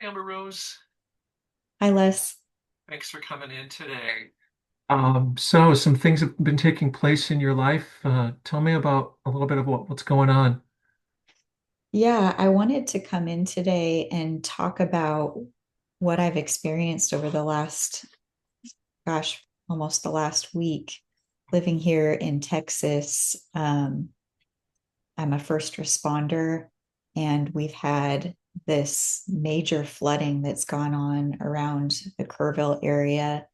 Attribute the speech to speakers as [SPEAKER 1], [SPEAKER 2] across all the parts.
[SPEAKER 1] Amber Rose,
[SPEAKER 2] Hi, Les.
[SPEAKER 1] thanks for coming in today. So some things have been taking place in your life. Tell me about a little bit of what's going on.
[SPEAKER 2] Yeah, I wanted to come in today and talk about what I've experienced over the last, almost the last week living here in Texas. I'm a first responder, and we've had this major flooding that's gone on around the Kerrville area.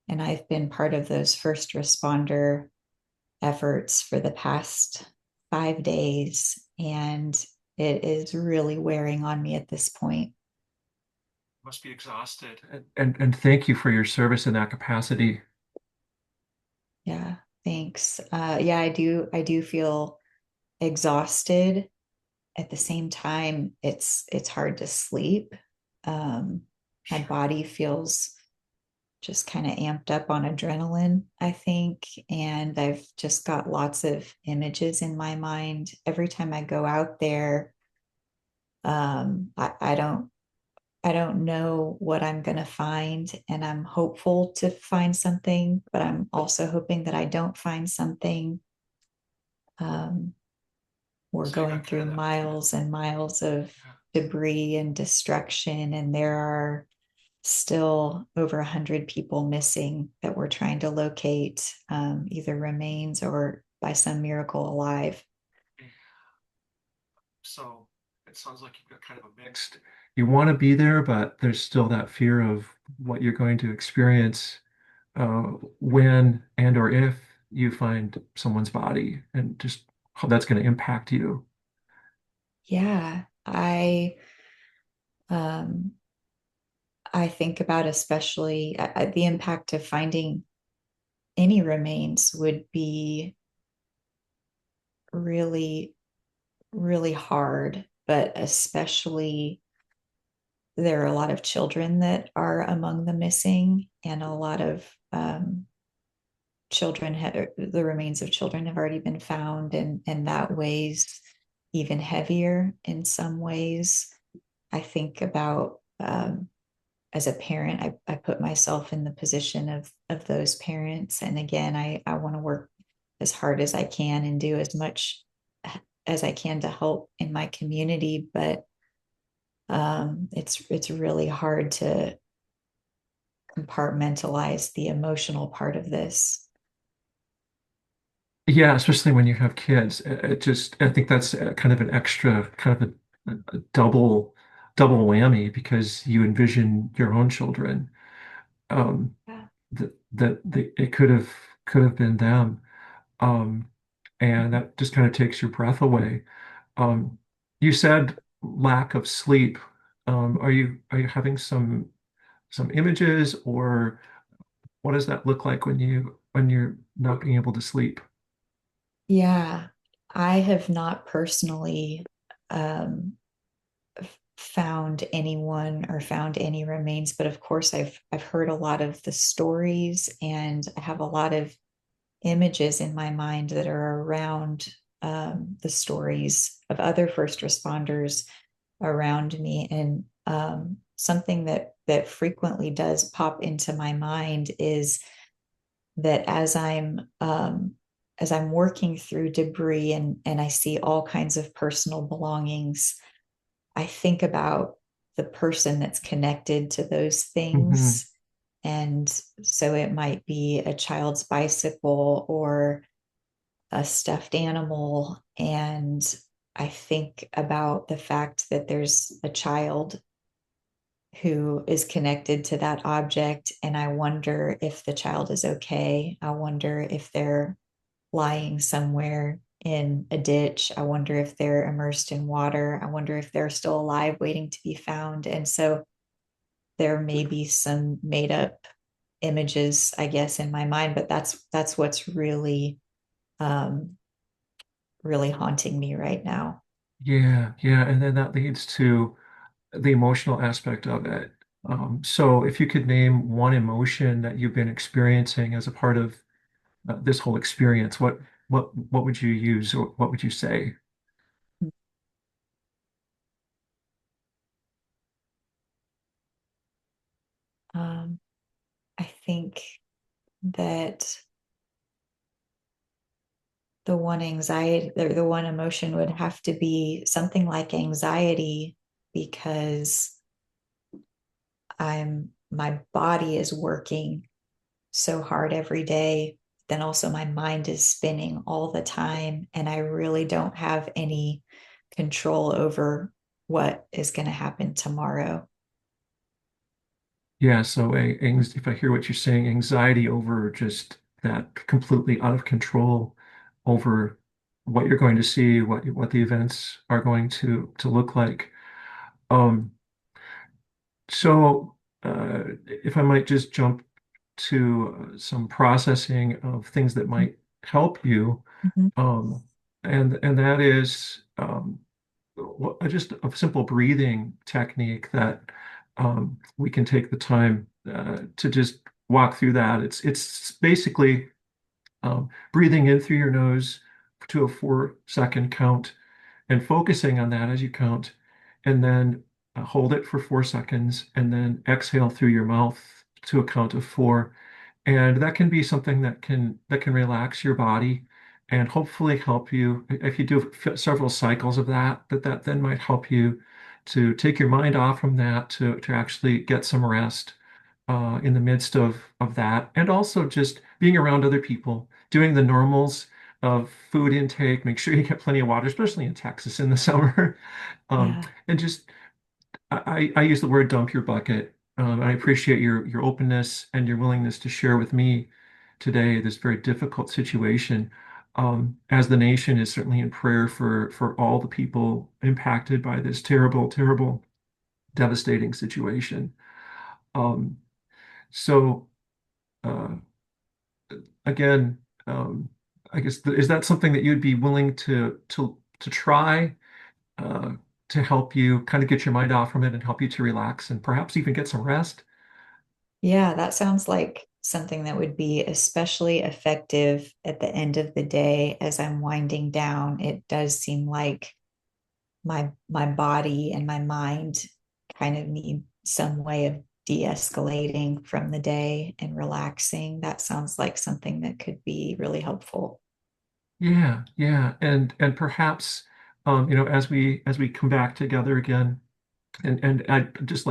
[SPEAKER 2] And I've been part of those first responder efforts for the past 5 days, and it is really wearing on me at this point.
[SPEAKER 1] Must be exhausted. And thank you for your service in that capacity.
[SPEAKER 2] Yeah, thanks. Yeah, I do feel exhausted. At the same time, it's hard to sleep. Um, my
[SPEAKER 1] Sure.
[SPEAKER 2] body feels just kind of amped up on adrenaline, I think. And I've just got lots of images in my mind. Every time I go out there, I don't know what I'm going to find, and I'm hopeful to find something, but I'm also hoping that I don't find something. Um, we're
[SPEAKER 1] So you
[SPEAKER 2] going
[SPEAKER 1] got kind
[SPEAKER 2] through
[SPEAKER 1] of
[SPEAKER 2] miles and miles of
[SPEAKER 1] yeah,
[SPEAKER 2] debris and destruction, and there are still over 100 people missing that we're trying to locate, either remains or by some miracle alive.
[SPEAKER 1] yeah. So it sounds like you've got kind of a mixed. You want to be there, but there's still that fear of what you're going to experience uh, when and or if you find someone's body and just how that's going to impact you.
[SPEAKER 2] Yeah, um, I think about especially the impact of finding any remains would be really, really hard, but especially there are a lot of children that are among the missing, and a lot of the remains of children have already been found, and that weighs even heavier in some ways. I think about as a parent, I put myself in the position of those parents. And again, I want to work as hard as I can and do as much as I can to help in my community. But it's really hard to compartmentalize the emotional part of this.
[SPEAKER 1] Yeah, especially when you have kids. It just, I think that's kind of an extra, kind of a double whammy because you envision your own children. Um,
[SPEAKER 2] Yeah.
[SPEAKER 1] it could have been them. Um, and that just kind of takes your breath away. Um, you said lack of sleep. Are you having some images, or what does that look like when you're not being able to sleep?
[SPEAKER 2] Yeah, I have not personally um, found anyone or found any remains, but of course I've heard a lot of the stories, and I have a lot of images in my mind that are around the stories of other first responders around me. And something that frequently does pop into my mind is that as I'm working through debris, and I see all kinds of personal belongings, I think about the person that's connected to those
[SPEAKER 1] Hmm.
[SPEAKER 2] things. And so it might be a child's bicycle or a stuffed animal. And I think about the fact that there's a child who is connected to that object. And I wonder if the child is okay. I wonder if they're lying somewhere in a ditch. I wonder if they're immersed in water. I wonder if they're still alive, waiting to be found. And so there may be some made up images, I guess, in my mind, but that's what's um, really haunting me right now.
[SPEAKER 1] Yeah, yeah, and then that leads to the emotional aspect of it. So if you could name one emotion that you've been experiencing as a part of this whole experience, what would you use or what would you say? 。
[SPEAKER 2] think that the one emotion would have to be something like anxiety because my body is working so hard every day. Then also my mind is spinning all the time, and I really don't have any control over what is going to happen tomorrow.
[SPEAKER 1] Yeah, so if I hear what you're saying, anxiety over just that completely out of control over what you're going to see, what the events are going to look like. Um, so if I might just jump to some processing of things that might help you,
[SPEAKER 2] Mhm.
[SPEAKER 1] um, and that is just a simple breathing technique that we can take the time to just walk through that. It's basically breathing in through your nose to a 4 second count and focusing on that as you count, and then hold it for 4 seconds, and then exhale through your mouth to a count of four. And that can be something that can relax your body and hopefully help you if you do several cycles of that then might help you to take your mind off from that to actually get some rest in the midst of that, and also just being around other people, doing the normals of food intake, make sure you get plenty of water, especially in Texas in the summer. um,
[SPEAKER 2] Yeah,
[SPEAKER 1] and just I use the word dump your bucket. I appreciate your openness and your willingness to share with me today this very difficult situation. As the nation is certainly in prayer for all the people impacted by this terrible, terrible, devastating situation. Um, so uh, again, I guess is that something that you'd be willing to try uh, to help you kind of get your mind off from it and help you to relax and perhaps even get some rest?
[SPEAKER 2] yeah, that sounds like something that would be especially effective at the end of the day as I'm winding down. It does seem like my body and my mind kind of need some way of de-escalating from the day and relaxing. That sounds like something that could be really helpful.
[SPEAKER 1] Yeah, yeah, and perhaps as we come back together again. And I just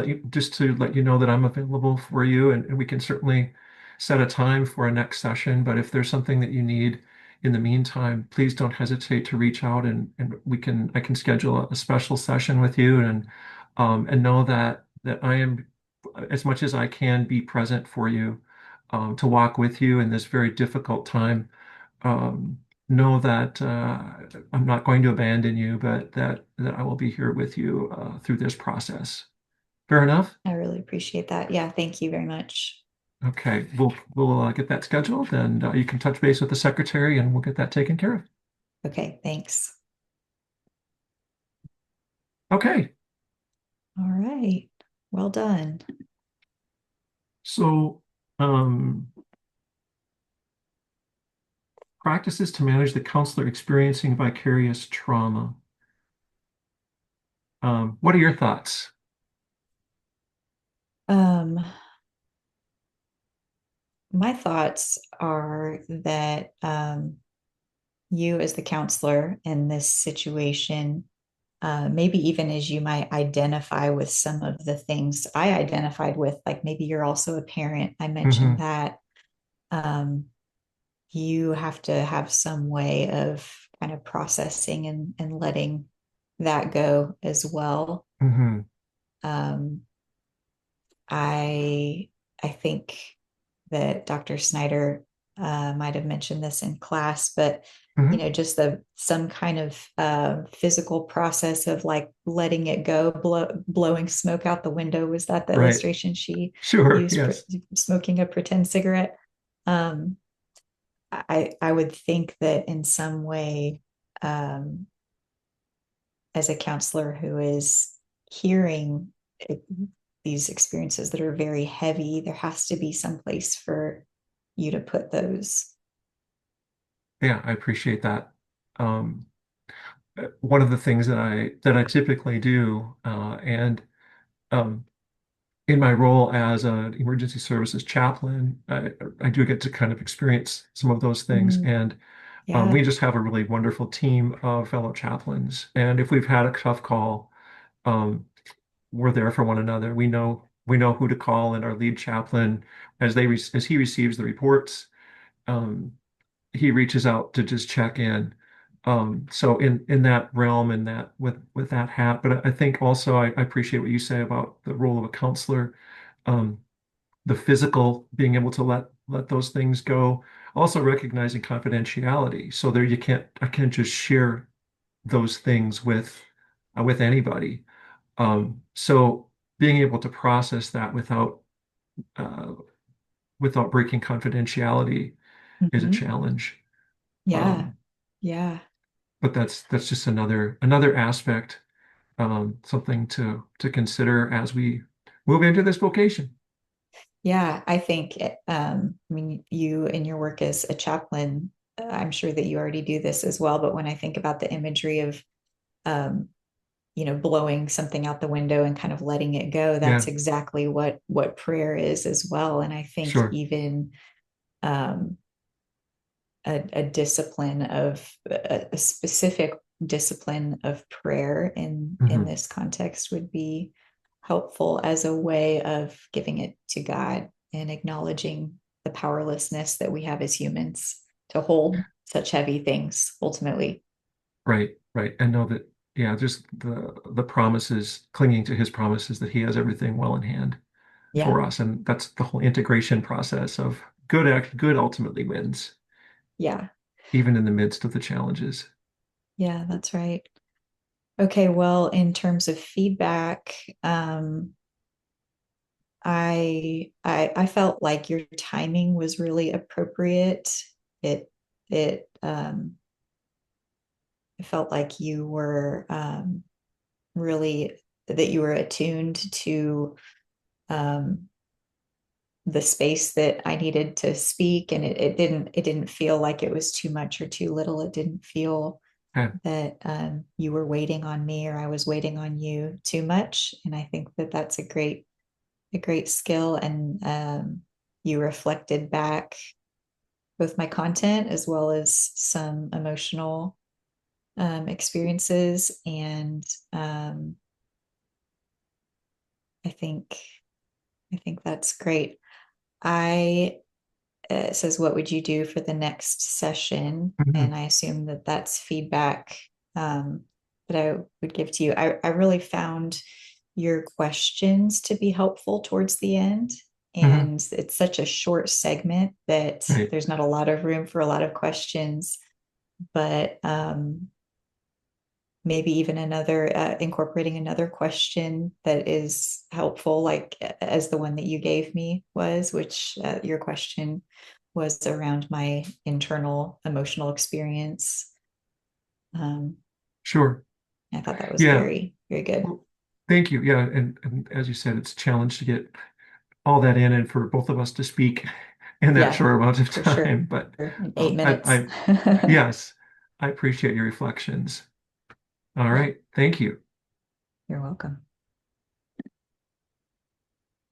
[SPEAKER 1] to let you know that I'm available for you, and we can certainly set a time for a next session. But if there's something that you need in the meantime, please don't hesitate to reach out, and I can schedule a special session with you, and know that I am, as much as I can, be present for you, to walk with you in this very difficult time. Um, know that I'm not going to abandon you, but that I will be here with you through this process. Fair enough?
[SPEAKER 2] I really appreciate that. Yeah, thank you very much.
[SPEAKER 1] Okay, we'll get that scheduled, and you can touch base with the secretary, and we'll get that taken care of.
[SPEAKER 2] Okay, thanks.
[SPEAKER 1] Okay,
[SPEAKER 2] All right. Well done.
[SPEAKER 1] so practices to manage the counselor experiencing vicarious trauma. What are your thoughts?
[SPEAKER 2] Um, my thoughts are that you, as the counselor in this situation, maybe even as you might identify with some of the things I identified with, like maybe you're also a parent. I mentioned
[SPEAKER 1] Hmm.
[SPEAKER 2] that um, you have to have some way of kind of processing and letting that go as well.
[SPEAKER 1] Hmm.
[SPEAKER 2] Um, I I think that Dr. Snyder might have mentioned this in class, but
[SPEAKER 1] Hmm.
[SPEAKER 2] just the some kind of physical process of like letting it go, blowing smoke out the window. Was that the
[SPEAKER 1] Right.
[SPEAKER 2] illustration she
[SPEAKER 1] Sure.
[SPEAKER 2] used?
[SPEAKER 1] Yes.
[SPEAKER 2] Smoking a pretend cigarette. Um, I would think that in some way, um, as a counselor who is hearing it, these experiences that are very heavy, there has to be some place for you to put those.
[SPEAKER 1] Yeah, I appreciate that. Um, One of the things that I typically do, and um, in my role as an emergency services chaplain, I do get to kind of experience some of those things.
[SPEAKER 2] Mm,
[SPEAKER 1] And we
[SPEAKER 2] yeah.
[SPEAKER 1] just have a really wonderful team of fellow chaplains. And if we've had a tough call, um, we're there for one another. We know who to call, and our lead chaplain, as he receives the reports, um, he reaches out to just check in. So in that realm and that with that hat, but I think also I appreciate what you say about the role of a counselor, um, the physical, being able to let those things go, also recognizing confidentiality. So there you can't I can't just share those things with anybody. So being able to process that uh, without breaking confidentiality is a
[SPEAKER 2] Hmm.
[SPEAKER 1] challenge.
[SPEAKER 2] Yeah.
[SPEAKER 1] Um,
[SPEAKER 2] Yeah.
[SPEAKER 1] but that's just another aspect, something to consider as we move into this vocation.
[SPEAKER 2] Yeah. I think, I mean, you in your work as a chaplain, I'm sure that you already do this as well. But when I think about the imagery of, um, blowing something out the window and kind of letting it go, that's
[SPEAKER 1] Yeah,
[SPEAKER 2] exactly what prayer is as well. And I think
[SPEAKER 1] sure.
[SPEAKER 2] even, um, a discipline of a specific discipline of prayer in
[SPEAKER 1] Hmm.
[SPEAKER 2] this context would be helpful as a way of giving it to God and acknowledging the powerlessness that we have as humans to hold such heavy things ultimately.
[SPEAKER 1] Right, right. And know that, yeah, just the promises, clinging to his promises that he has everything well in hand
[SPEAKER 2] Yeah.
[SPEAKER 1] for us. And that's the whole integration process of good ultimately wins,
[SPEAKER 2] Yeah.
[SPEAKER 1] even in the midst of the challenges.
[SPEAKER 2] Yeah, that's right. Okay, well, in terms of feedback, I felt like your timing was really appropriate. It it I felt like you were really that you were attuned to um, the space that I needed to speak, and it didn't feel like it was too much or too little. It didn't feel
[SPEAKER 1] Okay,
[SPEAKER 2] that you were waiting on me or I was waiting on you too much. And I think that that's a great skill, and you reflected back both my content as well as some emotional experiences. And um, I think I think that's great. I It says, "What would you do for the next session?"
[SPEAKER 1] mhm.
[SPEAKER 2] And I assume that that's feedback that I would give to you. I really found your questions to be helpful towards the end.
[SPEAKER 1] Mhm.
[SPEAKER 2] And it's such a short segment that
[SPEAKER 1] Right.
[SPEAKER 2] there's not a lot of room for a lot of questions, but maybe even another incorporating another question that is helpful, like as the one that you gave me was, which your question was around my internal emotional experience. um,
[SPEAKER 1] Sure.
[SPEAKER 2] I thought that was
[SPEAKER 1] Yeah.
[SPEAKER 2] very very good.
[SPEAKER 1] Well, thank you. Yeah. And as you said, it's a challenge to get all that in and for both of us to speak in that
[SPEAKER 2] Yeah,
[SPEAKER 1] short amount of
[SPEAKER 2] for sure.
[SPEAKER 1] time. But
[SPEAKER 2] In 8 minutes.
[SPEAKER 1] I yes, I appreciate your reflections. All
[SPEAKER 2] Yeah,
[SPEAKER 1] right. Thank you.
[SPEAKER 2] you're welcome.